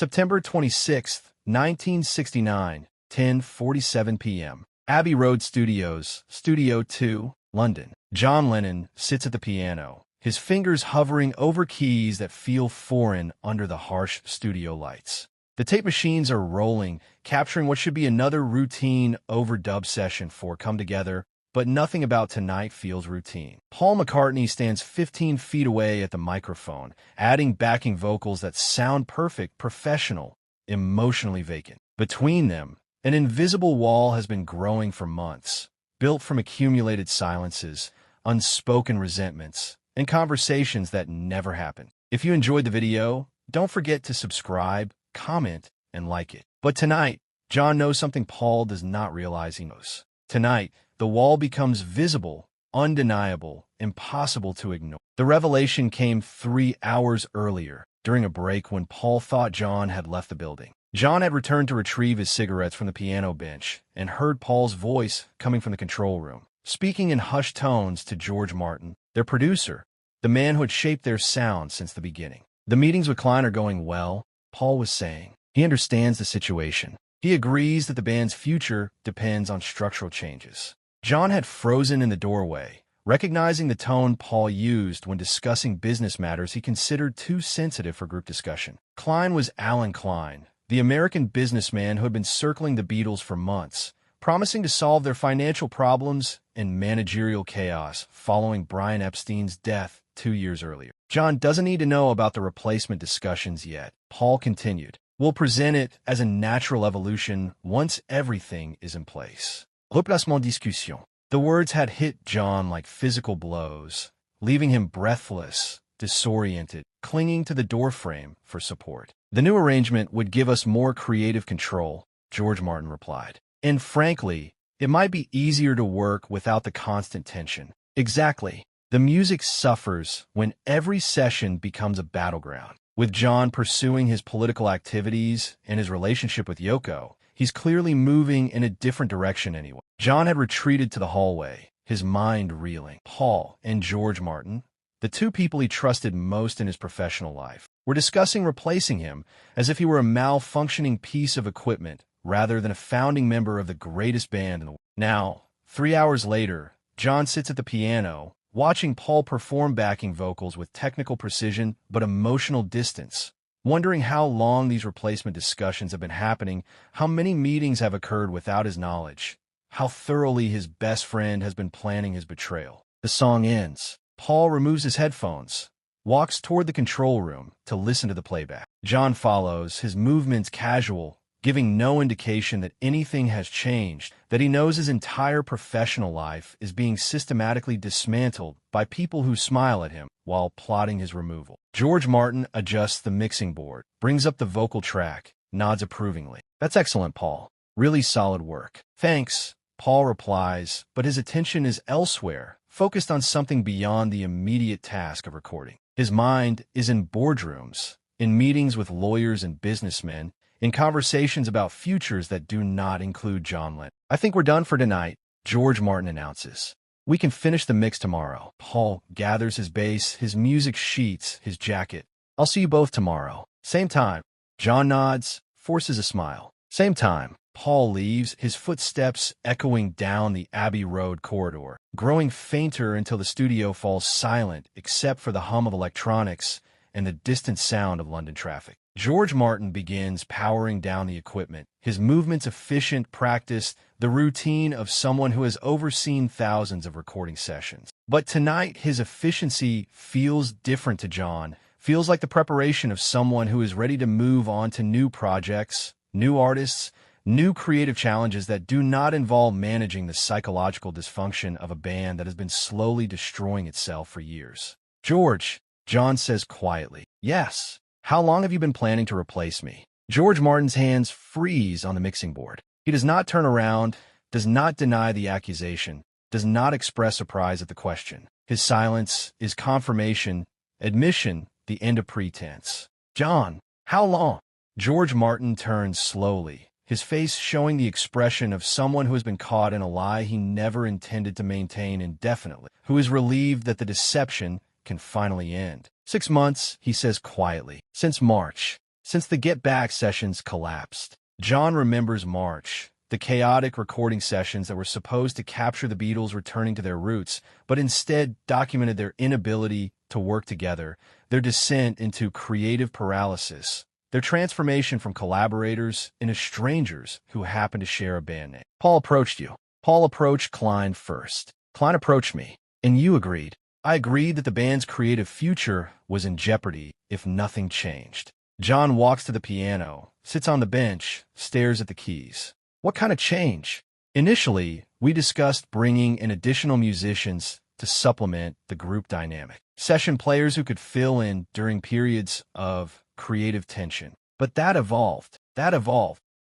September 26, 1969, 10:47 p.m. Abbey Road Studios, Studio 2, London. John Lennon sits at the piano, his fingers hovering over keys that feel foreign under the harsh studio lights. The tape machines are rolling, capturing what should be another routine overdub session for Come Together, but nothing about tonight feels routine. Paul McCartney stands 15 feet away at the microphone, adding backing vocals that sound perfect, professional, emotionally vacant. Between them, an invisible wall has been growing for months, built from accumulated silences, unspoken resentments, and conversations that never happened. If you enjoyed the video, don't forget to subscribe, comment, and like it. But tonight, John knows something Paul does not realize he knows. Tonight, the wall becomes visible, undeniable, impossible to ignore. The revelation came 3 hours earlier, during a break when Paul thought John had left the building. John had returned to retrieve his cigarettes from the piano bench and heard Paul's voice coming from the control room, speaking in hushed tones to George Martin, their producer, the man who had shaped their sound since the beginning. The meetings with Klein are going well, Paul was saying. He understands the situation. He agrees that the band's future depends on structural changes. John had frozen in the doorway, recognizing the tone Paul used when discussing business matters he considered too sensitive for group discussion. Klein was Alan Klein, the American businessman who had been circling the Beatles for months, promising to solve their financial problems and managerial chaos following Brian Epstein's death 2 years earlier. John doesn't need to know about the replacement discussions yet. Paul continued, "We'll present it as a natural evolution once everything is in place." Replacement discussion. The words had hit John like physical blows, leaving him breathless, disoriented, clinging to the doorframe for support. "The new arrangement would give us more creative control," George Martin replied. "And frankly, it might be easier to work without the constant tension." Exactly. The music suffers when every session becomes a battleground. With John pursuing his political activities and his relationship with Yoko, he's clearly moving in a different direction anyway. John had retreated to the hallway, his mind reeling. Paul and George Martin, the two people he trusted most in his professional life, were discussing replacing him as if he were a malfunctioning piece of equipment rather than a founding member of the greatest band in the world. Now, 3 hours later, John sits at the piano, watching Paul perform backing vocals with technical precision but emotional distance, wondering how long these replacement discussions have been happening, how many meetings have occurred without his knowledge, how thoroughly his best friend has been planning his betrayal. The song ends. Paul removes his headphones, walks toward the control room to listen to the playback. John follows, his movements casual, giving no indication that anything has changed, that he knows his entire professional life is being systematically dismantled by people who smile at him while plotting his removal. George Martin adjusts the mixing board, brings up the vocal track, nods approvingly. "That's excellent, Paul. Really solid work." "Thanks," Paul replies, but his attention is elsewhere, focused on something beyond the immediate task of recording. His mind is in boardrooms, in meetings with lawyers and businessmen, in conversations about futures that do not include John Lennon. "I think we're done for tonight," George Martin announces. "We can finish the mix tomorrow." Paul gathers his bass, his music sheets, his jacket. "I'll see you both tomorrow. Same time." John nods, forces a smile. "Same time." Paul leaves, his footsteps echoing down the Abbey Road corridor, growing fainter until the studio falls silent except for the hum of electronics and the distant sound of London traffic. George Martin begins powering down the equipment, his movements efficient, practiced, the routine of someone who has overseen thousands of recording sessions. But tonight, his efficiency feels different to John, feels like the preparation of someone who is ready to move on to new projects, new artists, new creative challenges that do not involve managing the psychological dysfunction of a band that has been slowly destroying itself for years. "George," John says quietly. "Yes. How long have you been planning to replace me?" George Martin's hands freeze on the mixing board. He does not turn around, does not deny the accusation, does not express surprise at the question. His silence is confirmation, admission, the end of pretense. "John, how long?" George Martin turns slowly, his face showing the expression of someone who has been caught in a lie he never intended to maintain indefinitely, who is relieved that the deception can finally end. 6 months, he says quietly. "Since March." since the Get Back sessions collapsed. John remembers March, the chaotic recording sessions that were supposed to capture the Beatles returning to their roots, but instead documented their inability to work together, their descent into creative paralysis, their transformation from collaborators into strangers who happened to share a band name. Paul approached you. Paul approached Klein first. Klein approached me, and you agreed. I agreed that the band's creative future was in jeopardy if nothing changed. John walks to the piano, sits on the bench, stares at the keys. What kind of change? Initially, we discussed bringing in additional musicians to supplement the group dynamic. Session players who could fill in during periods of creative tension. But that evolved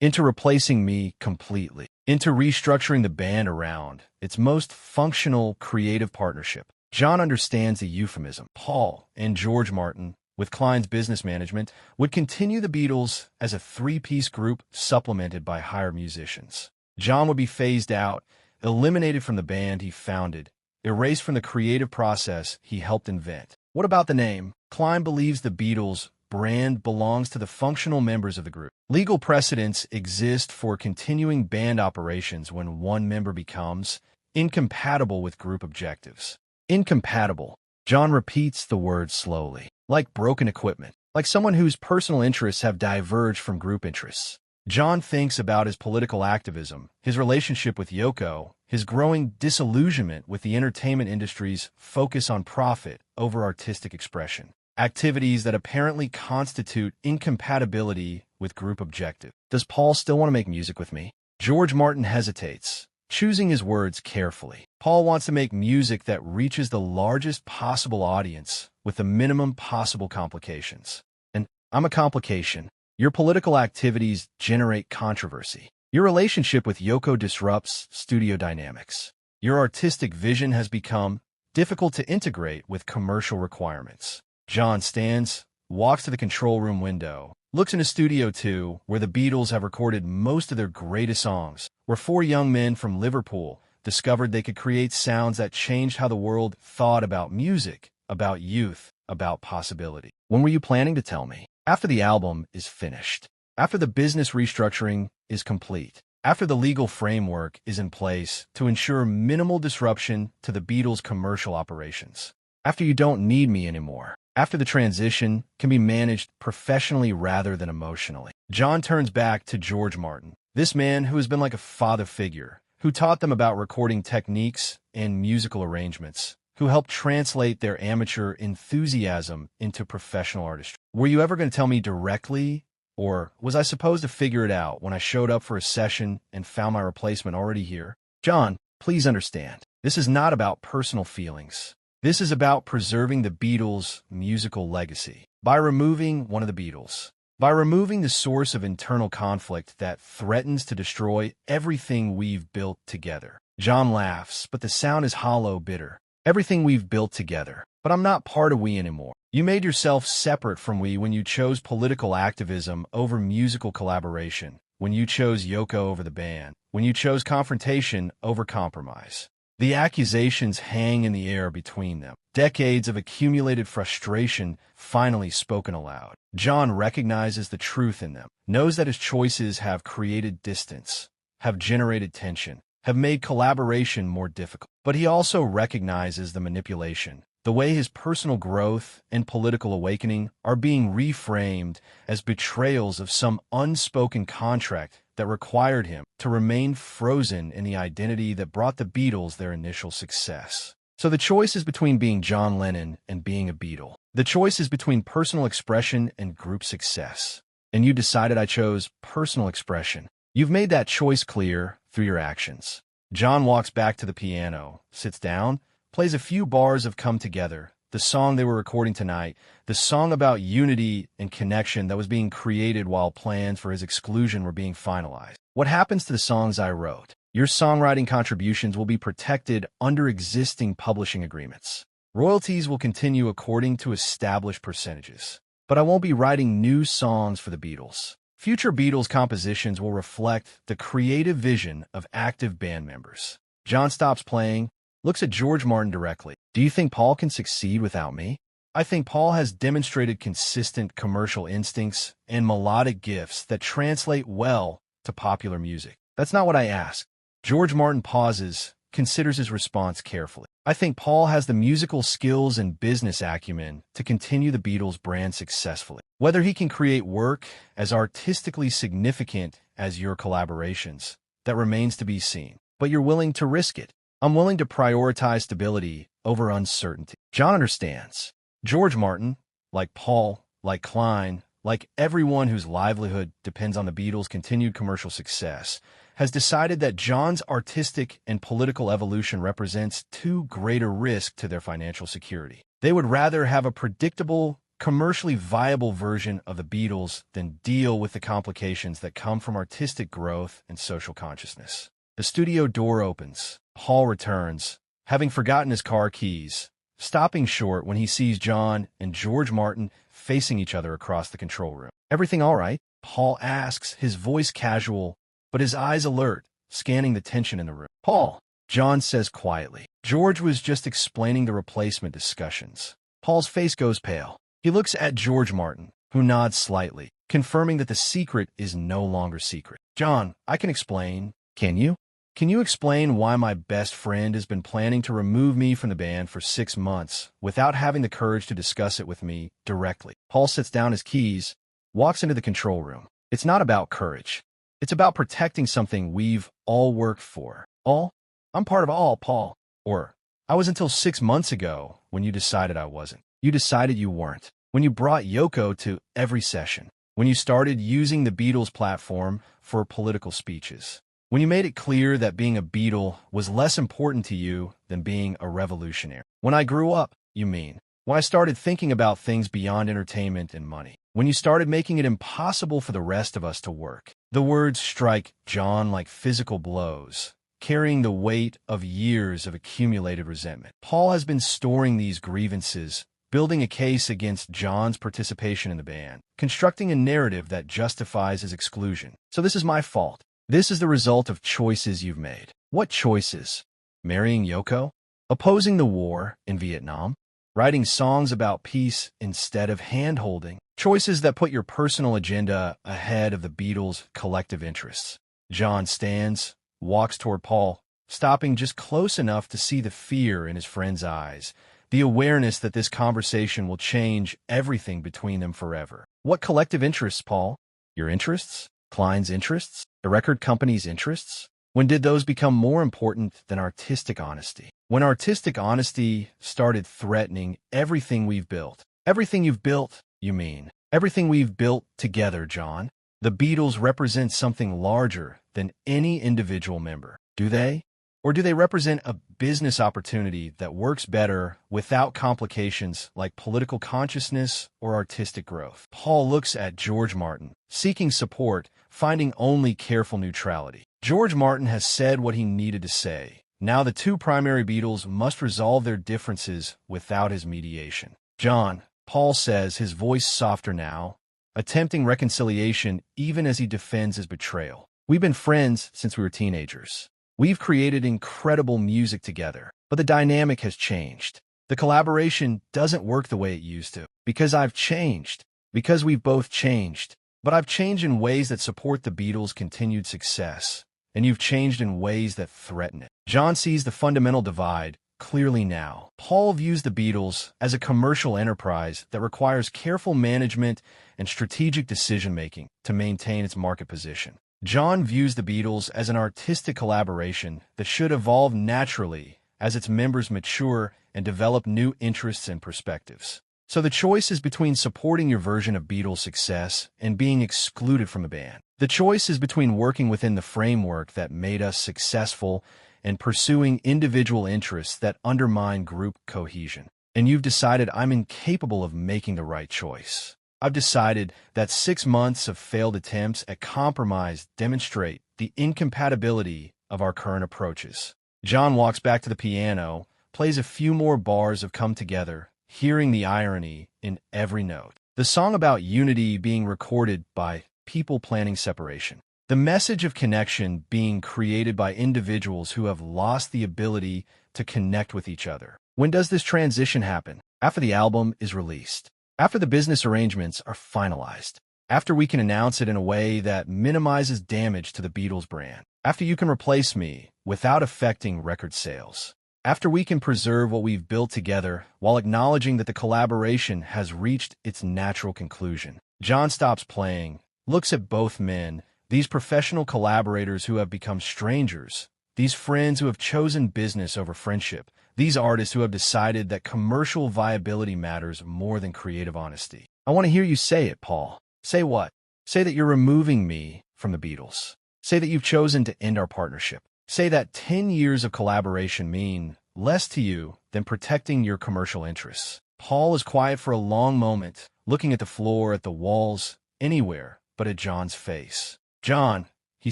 into replacing me completely, into restructuring the band around its most functional creative partnership. John understands the euphemism. Paul and George Martin, with Klein's business management, would continue the Beatles as a three-piece group supplemented by hired musicians. John would be phased out, eliminated from the band he founded, erased from the creative process he helped invent. What about the name? Klein believes the Beatles brand belongs to the functional members of the group. Legal precedents exist for continuing band operations when one member becomes incompatible with group objectives. Incompatible. John repeats the word slowly. Like broken equipment. Like someone whose personal interests have diverged from group interests. John thinks about his political activism, his relationship with Yoko, his growing disillusionment with the entertainment industry's focus on profit over artistic expression. Activities that apparently constitute incompatibility with group objective. Does Paul still want to make music with me? George Martin hesitates, choosing his words carefully. Paul wants to make music that reaches the largest possible audience with the minimum possible complications. And I'm a complication. Your political activities generate controversy. Your relationship with Yoko disrupts studio dynamics. Your artistic vision has become difficult to integrate with commercial requirements. John stands, walks to the control room window, looks into Studio 2, where the Beatles have recorded most of their greatest songs, where four young men from Liverpool discovered they could create sounds that changed how the world thought about music, about youth, about possibility. When were you planning to tell me? After the album is finished. After the business restructuring is complete. After the legal framework is in place to ensure minimal disruption to the Beatles' commercial operations. After you don't need me anymore. After the transition can be managed professionally rather than emotionally. John turns back to George Martin, this man who has been like a father figure, who taught them about recording techniques and musical arrangements, who helped translate their amateur enthusiasm into professional artistry. Were you ever going to tell me directly, or was I supposed to figure it out when I showed up for a session and found my replacement already here? John, please understand, this is not about personal feelings. This is about preserving the Beatles' musical legacy. By removing one of the Beatles, by removing the source of internal conflict that threatens to destroy everything we've built together. John laughs, but the sound is hollow, bitter. Everything we've built together. But I'm not part of we anymore. You made yourself separate from we when you chose political activism over musical collaboration, when you chose Yoko over the band, when you chose confrontation over compromise. The accusations hang in the air between them. Decades of accumulated frustration finally spoken aloud. John recognizes the truth in them, knows that his choices have created distance, have generated tension, have made collaboration more difficult. But he also recognizes the manipulation, the way his personal growth and political awakening are being reframed as betrayals of some unspoken contract that required him to remain frozen in the identity that brought the Beatles their initial success. So the choice is between being John Lennon and being a Beatle. The choice is between personal expression and group success. And you decided I chose personal expression. You've made that choice clear through your actions. John walks back to the piano, sits down, plays a few bars of Come Together, the song they were recording tonight, the song about unity and connection that was being created while plans for his exclusion were being finalized. What happens to the songs I wrote? Your songwriting contributions will be protected under existing publishing agreements. Royalties will continue according to established percentages. But I won't be writing new songs for the Beatles. Future Beatles compositions will reflect the creative vision of active band members. John stops playing, looks at George Martin directly. Do you think Paul can succeed without me? I think Paul has demonstrated consistent commercial instincts and melodic gifts that translate well to popular music. That's not what I asked. George Martin pauses, considers his response carefully. I think Paul has the musical skills and business acumen to continue the Beatles brand successfully. Whether he can create work as artistically significant as your collaborations, that remains to be seen. But you're willing to risk it. I'm willing to prioritize stability over uncertainty. John understands. George Martin, like Paul, like Klein, like everyone whose livelihood depends on the Beatles' continued commercial success, has decided that John's artistic and political evolution represents too great a risk to their financial security. They would rather have a predictable, commercially viable version of the Beatles than deal with the complications that come from artistic growth and social consciousness. The studio door opens. Paul returns, having forgotten his car keys, stopping short when he sees John and George Martin facing each other across the control room. "Everything all right?" Paul asks, his voice casual, but his eyes alert, scanning the tension in the room. "Paul," John says quietly. "George was just explaining the replacement discussions." Paul's face goes pale. He looks at George Martin, who nods slightly, confirming that the secret is no longer secret. "John, I can explain. Can you? Can you explain why my best friend has been planning to remove me from the band for 6 months without having the courage to discuss it with me directly?" Paul sets down his keys, walks into the control room. "It's not about courage. It's about protecting something we've all worked for." "All? I'm part of all, Paul." "Or, I was until 6 months ago when you decided I wasn't. You decided you weren't. When you brought Yoko to every session. When you started using the Beatles platform for political speeches. When you made it clear that being a Beatle was less important to you than being a revolutionary. When I grew up, you mean. When I started thinking about things beyond entertainment and money. When you started making it impossible for the rest of us to work." The words strike John like physical blows, carrying the weight of years of accumulated resentment. Paul has been storing these grievances, building a case against John's participation in the band, constructing a narrative that justifies his exclusion. "So this is my fault. This is the result of choices you've made." "What choices? Marrying Yoko? Opposing the war in Vietnam? Writing songs about peace instead of hand-holding? Choices that put your personal agenda ahead of the Beatles' collective interests." John stands, walks toward Paul, stopping just close enough to see the fear in his friend's eyes, the awareness that this conversation will change everything between them forever. "What collective interests, Paul? Your interests? Klein's interests? The record company's interests? When did those become more important than artistic honesty? When artistic honesty started threatening everything we've built." "Everything you've built, you mean? Everything we've built together, John. The Beatles represent something larger than any individual member. Do they? Or do they represent a business opportunity that works better without complications like political consciousness or artistic growth?" Paul looks at George Martin, seeking support, finding only careful neutrality. George Martin has said what he needed to say. Now the two primary Beatles must resolve their differences without his mediation. "John," Paul says, his voice softer now, attempting reconciliation even as he defends his betrayal. "We've been friends since we were teenagers. We've created incredible music together, but the dynamic has changed. The collaboration doesn't work the way it used to. Because I've changed. Because we've both changed. But I've changed in ways that support the Beatles' continued success, and you've changed in ways that threaten it." John sees the fundamental divide clearly now. Paul views the Beatles as a commercial enterprise that requires careful management and strategic decision-making to maintain its market position. John views the Beatles as an artistic collaboration that should evolve naturally as its members mature and develop new interests and perspectives. So the choice is between supporting your version of Beatles' success and being excluded from the band. The choice is between working within the framework that made us successful and pursuing individual interests that undermine group cohesion. And you've decided I'm incapable of making the right choice. I've decided that 6 months of failed attempts at compromise demonstrate the incompatibility of our current approaches. John walks back to the piano, plays a few more bars of Come Together, hearing the irony in every note. The song about unity being recorded by people planning separation. The message of connection being created by individuals who have lost the ability to connect with each other. When does this transition happen? after the album is released, after the business arrangements are finalized, after we can announce it in a way that minimizes damage to the Beatles brand, after you can replace me without affecting record sales, after we can preserve what we've built together while acknowledging that the collaboration has reached its natural conclusion. John stops playing, looks at both men, these professional collaborators who have become strangers, these friends who have chosen business over friendship, these artists who have decided that commercial viability matters more than creative honesty. I want to hear you say it, Paul. Say what? Say that you're removing me from the Beatles. Say that you've chosen to end our partnership. Say that 10 years of collaboration mean less to you than protecting your commercial interests. Paul is quiet for a long moment, looking at the floor, at the walls, anywhere but at John's face. John, he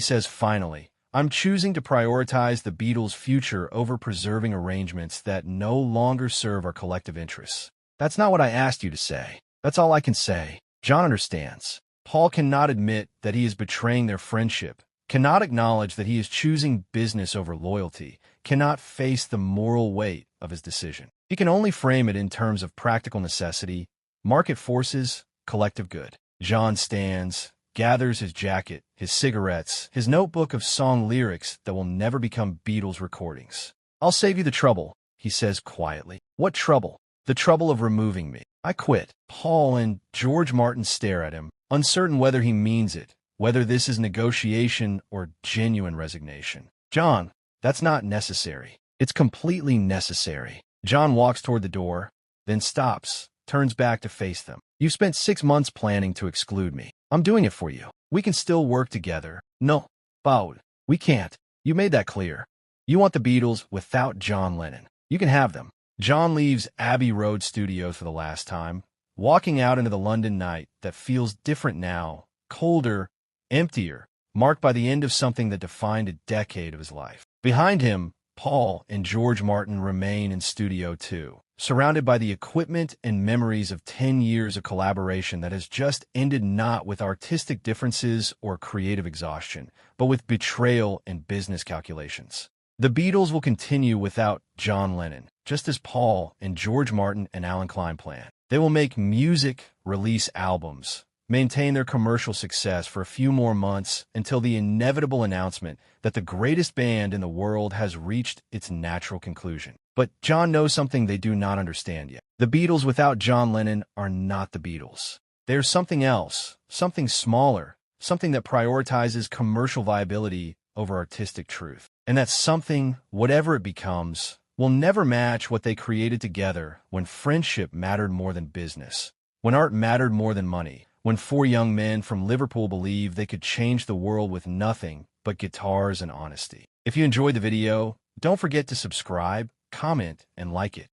says finally, I'm choosing to prioritize the Beatles' future over preserving arrangements that no longer serve our collective interests. That's not what I asked you to say. That's all I can say. John understands. Paul cannot admit that he is betraying their friendship, cannot acknowledge that he is choosing business over loyalty, cannot face the moral weight of his decision. He can only frame it in terms of practical necessity, market forces, collective good. John stands, gathers his jacket, his cigarettes, his notebook of song lyrics that will never become Beatles recordings. I'll save you the trouble, he says quietly. What trouble? The trouble of removing me. I quit. Paul and George Martin stare at him, uncertain whether he means it, whether this is negotiation or genuine resignation. John, that's not necessary. It's completely necessary. John walks toward the door, then stops, turns back to face them. You've spent 6 months planning to exclude me. I'm doing it for you. We can still work together. No, Paul, we can't. You made that clear. You want the Beatles without John Lennon. You can have them. John leaves Abbey Road Studios for the last time, walking out into the London night that feels different now, colder, emptier, marked by the end of something that defined a decade of his life. Behind him, Paul and George Martin remain in Studio 2, surrounded by the equipment and memories of 10 years of collaboration that has just ended not with artistic differences or creative exhaustion, but with betrayal and business calculations. The Beatles will continue without John Lennon, just as Paul and George Martin and Alan Klein planned. They will make music, release albums, maintain their commercial success for a few more months until the inevitable announcement that the greatest band in the world has reached its natural conclusion. But John knows something they do not understand yet. The Beatles without John Lennon are not the Beatles. There's something else, something smaller, something that prioritizes commercial viability over artistic truth. And that something, whatever it becomes, will never match what they created together when friendship mattered more than business, when art mattered more than money, when 4 young men from Liverpool believed they could change the world with nothing but guitars and honesty. If you enjoyed the video, don't forget to subscribe, comment, and like it.